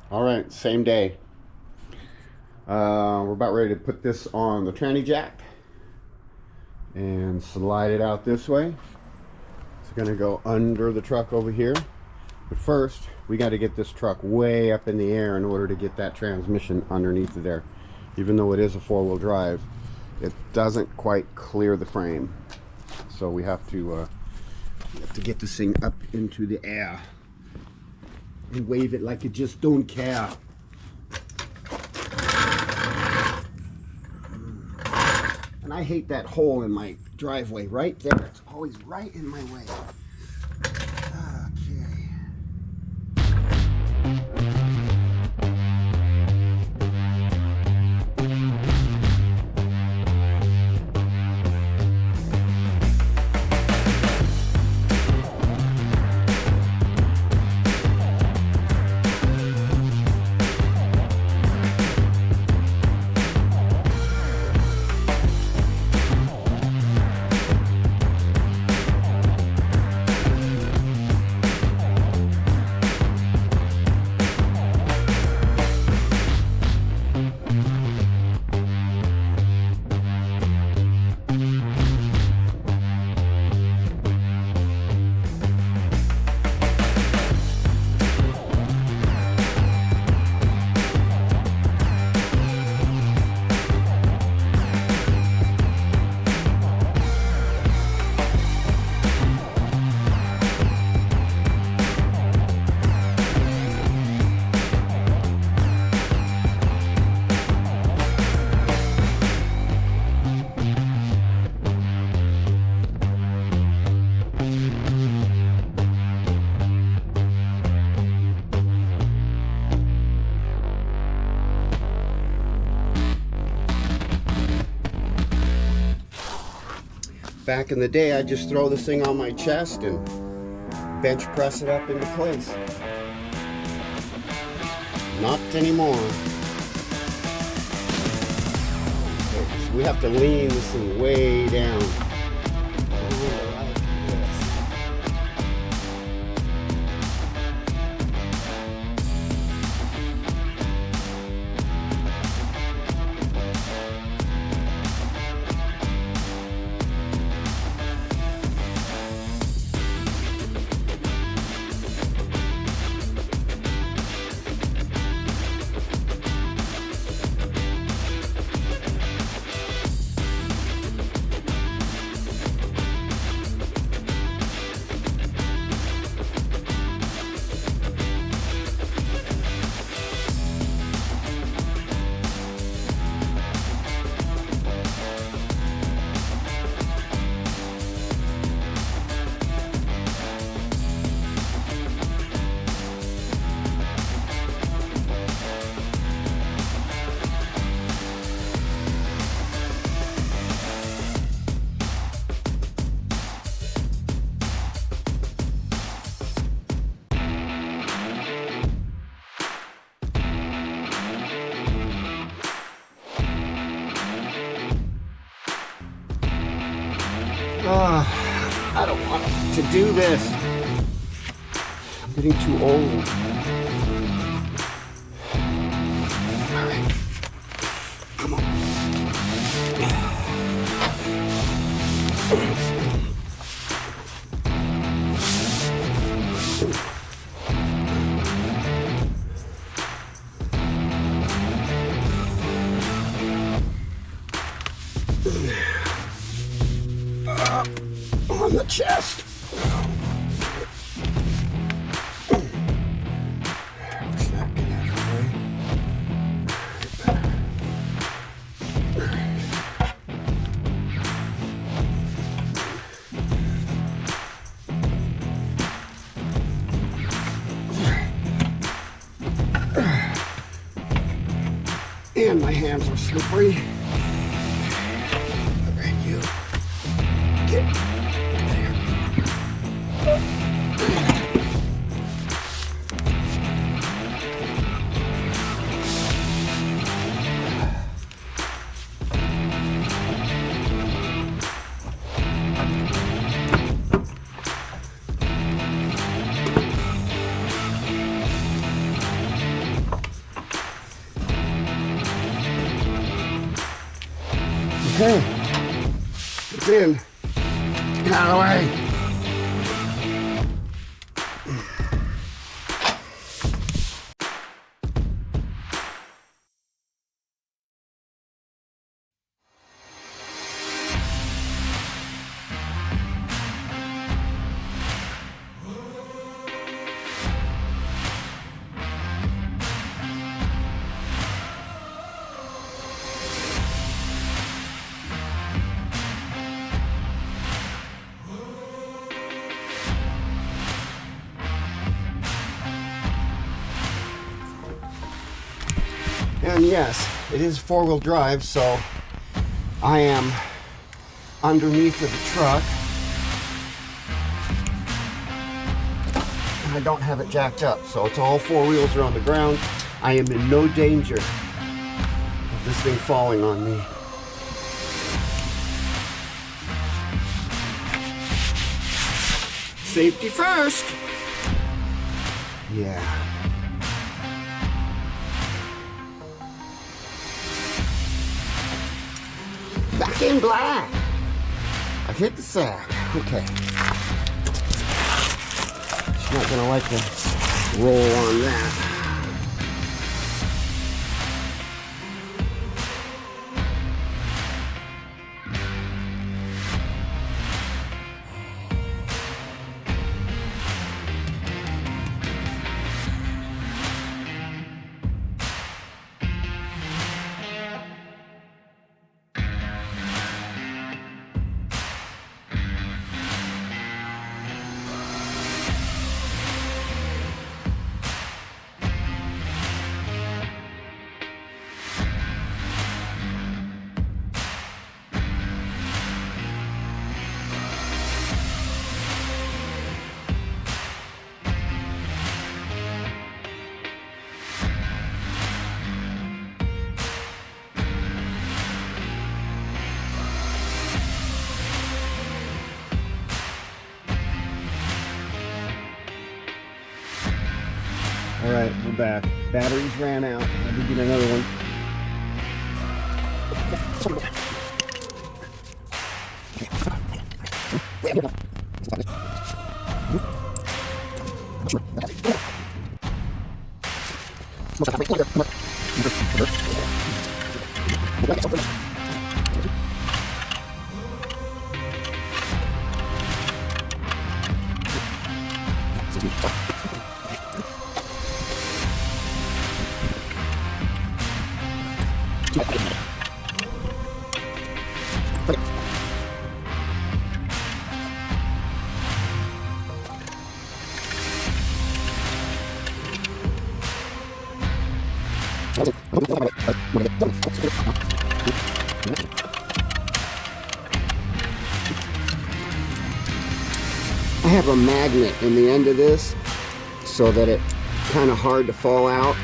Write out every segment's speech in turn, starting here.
All right, same day. We're about ready to put this on the tranny jack and slide it out this way. It's gonna go under the truck over here. But first, we got to get this truck way up in the air in order to get that transmission underneath there. Even though it is a four-wheel drive, it doesn't quite clear the frame. So we have to get this thing up into the air and wave it like it just don't care. And I hate that hole in my driveway right there. It's always right in my way. Back in the day, I'd just throw this thing on my chest and bench press it up into place. Not anymore. So we have to lean this thing way down. I don't want to do this. I'm getting too old. All right, come on. On the chest. Push that get out of the way. And my hands are slippery. All right, you get there. Okay. It's in. Get out of the way. And yes, it is four-wheel drive, so I am underneath of the truck. And I don't have it jacked up, so it's all four wheels are on the ground. I am in no danger of this thing falling on me. Safety first. Yeah. Back in black. I hit the sack. Okay. She's not gonna like to roll on that. All right, we're back. Batteries ran out. I did get another one. I have a magnet in the end of this so that it's kind of hard to fall out,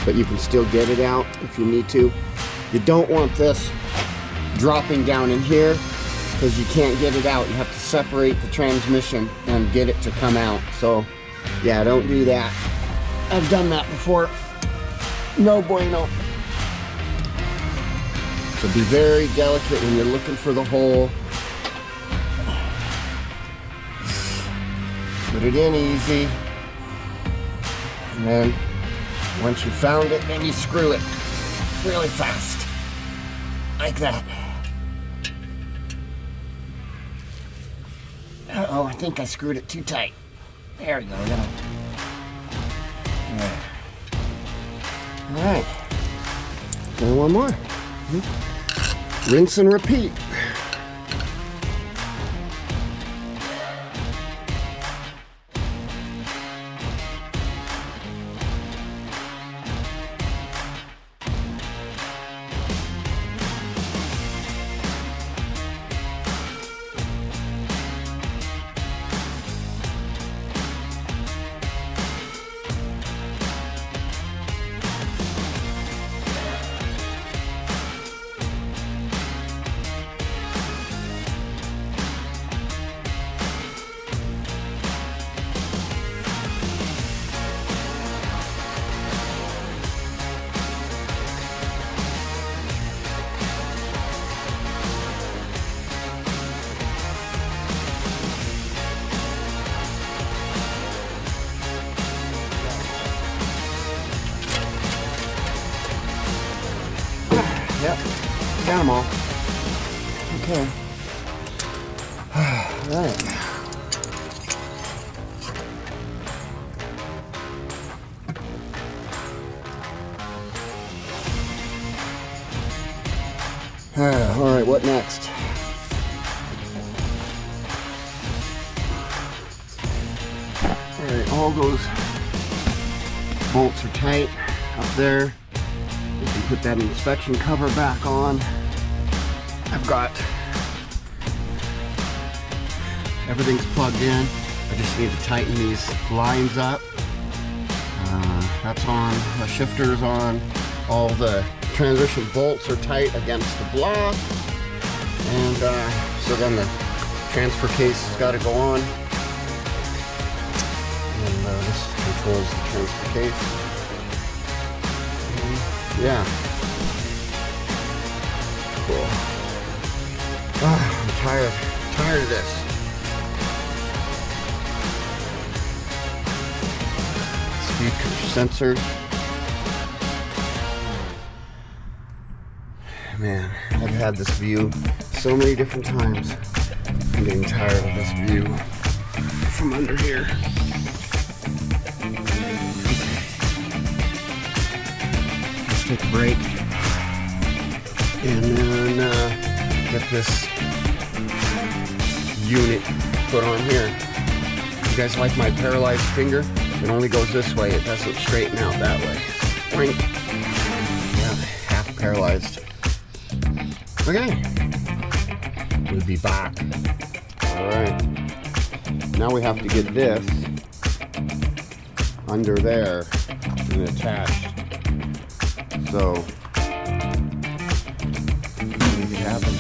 but you can still get it out if you need to. You don't want this dropping down in here because you can't get it out. You have to separate the transmission and get it to come out. So yeah, don't do that. I've done that before. No bueno. So be very delicate when you're looking for the hole. Put it in easy. And then once you found it, then you screw it really fast. Like that. Uh-oh, I think I screwed it too tight. There we go. Yeah. All right. And one more. Rinse and repeat. Yep, got them all. Okay. All right. All right, what next? All right, all those bolts are tight up there. You can put that inspection cover back on. I've got everything's plugged in. I just need to tighten these lines up. That's on. The shifter's on. All the transmission bolts are tight against the block. And so then the transfer case has got to go on. And this controls the transfer case. And, yeah. Cool. I'm tired of this. Speed sensors. Man, I've had this view so many different times. I'm getting tired of this view from under here. Let's take a break and then get this unit put on here. You guys like my paralyzed finger? It only goes this way. It doesn't straighten out that way. Boink. Yeah, half paralyzed. Okay. We'll be back. All right. Now we have to get this under there and attached. So, make it happen.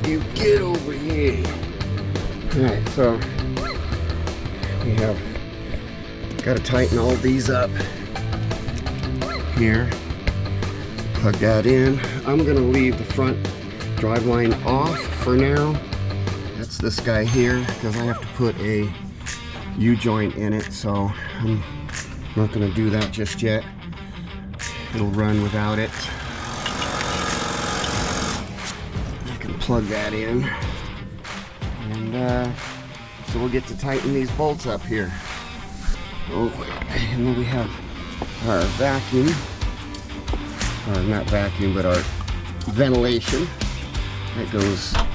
you get over here. Alright, so we have got to tighten all these up here. Plug that in. I'm gonna leave the front drive line off for now. That's this guy here because I have to put a U-joint in it, so I'm not gonna do that just yet. It'll run without it. I can plug that in, and so we'll get to tighten these bolts up here. Oh, and then we have our vacuum, or not vacuum, but our ventilation that goes. I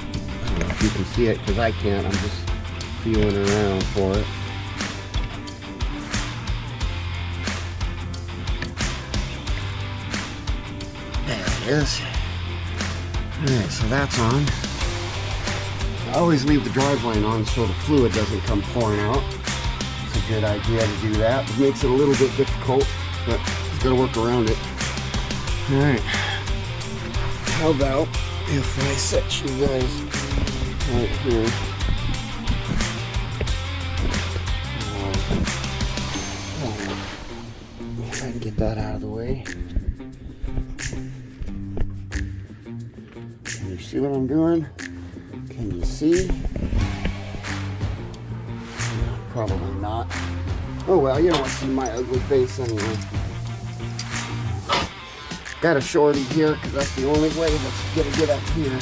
don't know if you can see it because I can't. I'm just feeling around for it. There it is. Alright, so that's on. I always leave the drive line on so the fluid doesn't come pouring out. It's a good idea to do that. It makes it a little bit difficult, but you've got to work around it. Alright. How about if I set you guys right here? Try and get that out of the way. Can you see what I'm doing? Can you see? Probably not. Oh well, you don't want to see my ugly face anyway. Got a shorty here because that's the only way that's gonna get up here.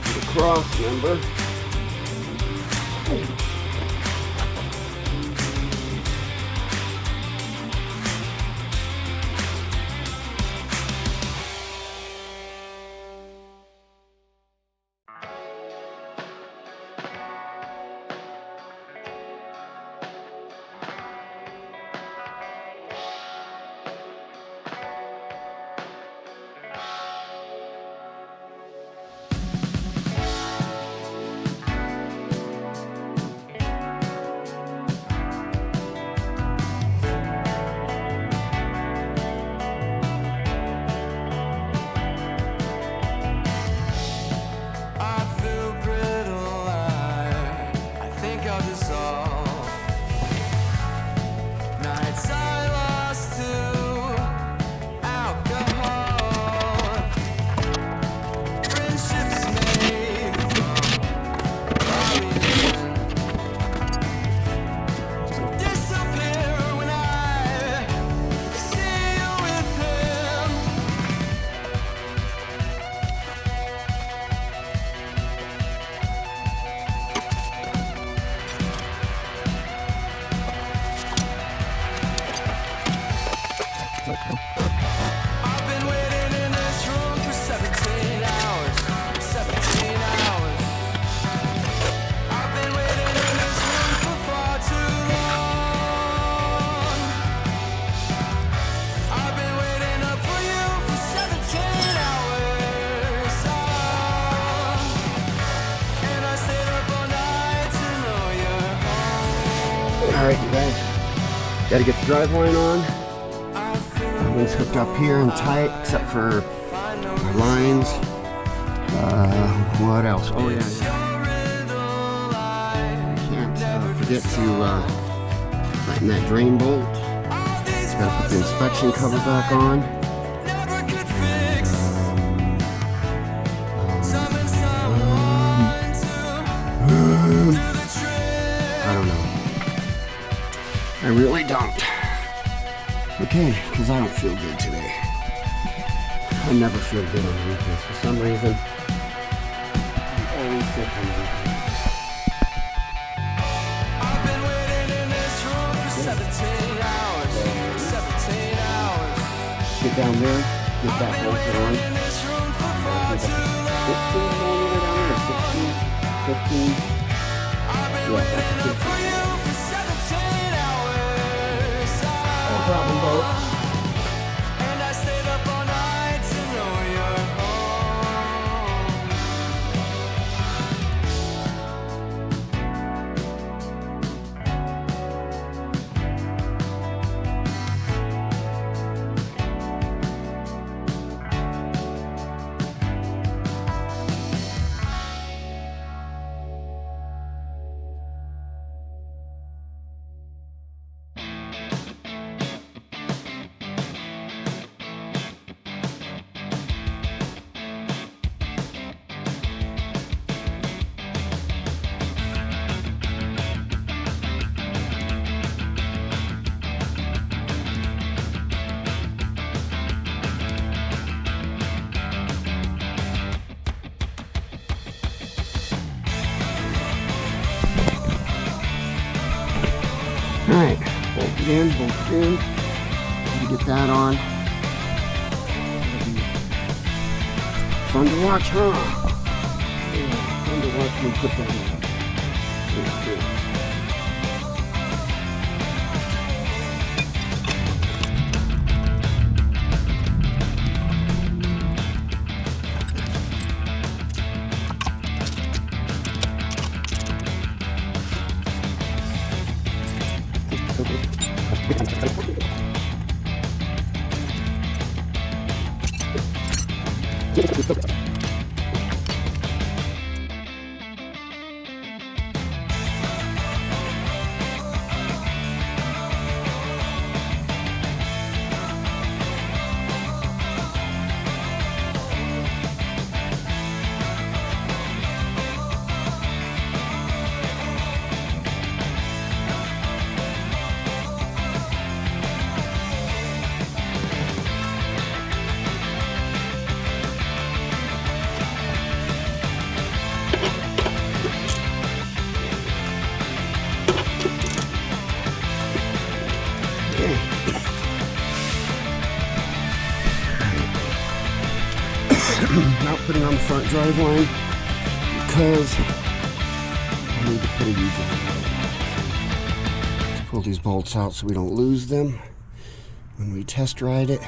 The cross member. I've been waiting in this room for 17 hours. 17 hours. I've been waiting in this room for far too long. I've been waiting up for you for 17 hours. And I stayed up all night to know you're home. Alright, you guys. Gotta get the drive line on. Everything's hooked up here and tight, except for our lines. What else? Oh yeah. Can't forget to tighten that drain bolt. Gotta put the inspection cover back on. I don't know. I really don't. Okay, because I don't feel good today. I never feel good on the weekends. For some reason, I'm always sick on the weekends. I've been waiting in this room for 17 hours. 17 hours. Get down there, get that bolted on. In this room for far too long. 15 millimeter down there, 16. Alright, bolted in, bolted in. Need to get that on. Fun to watch, huh? Yeah, fun to watch me put that in. That's good. Not putting on the front drive line because I need to put a U-joint. Let's pull these bolts out so we don't lose them when we test ride it.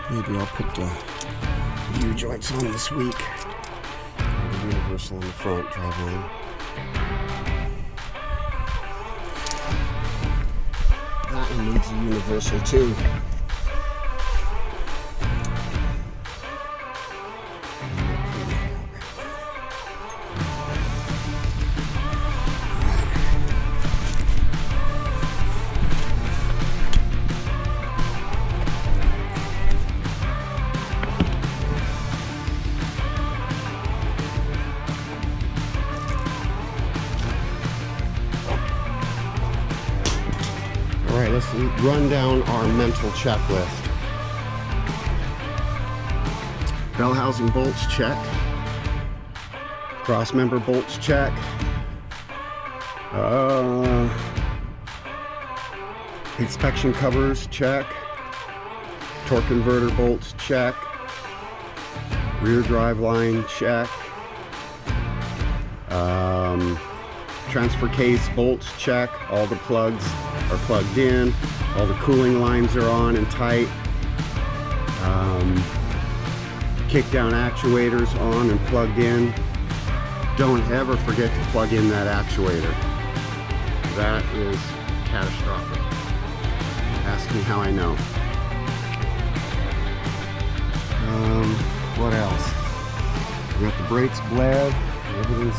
Maybe I'll put the U-joints on this week. The universal on the front drive line. That one needs a universal too. All right, let's run down our mental checklist. Bell housing bolts, check. Cross member bolts, check. Inspection covers, check. Torque converter bolts, check. Rear drive line, check. Transfer case bolts, check. All the plugs are plugged in. All the cooling lines are on and tight. Kickdown actuators on and plugged in. Don't ever forget to plug in that actuator. That is catastrophic. Ask me how I know. What else? We got the brakes bled. Everything's,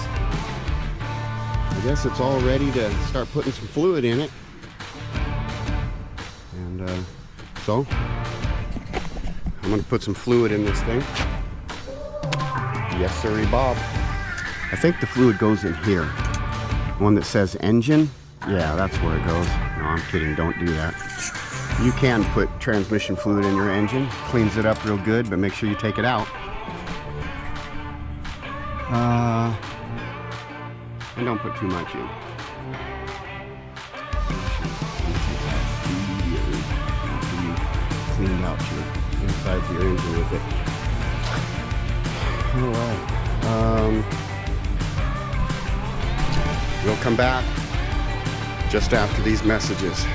I guess it's all ready to start putting some fluid in it. And so I'm gonna put some fluid in this thing. Yes, sirree, Bob. I think the fluid goes in here. One that says engine. Yeah, that's where it goes. No, I'm kidding. Don't do that. You can put transmission fluid in your engine. Cleans it up real good, but make sure you take it out. And don't put too much in. Cleaned out your inside of your engine with it. Alright. We'll come back just after these messages.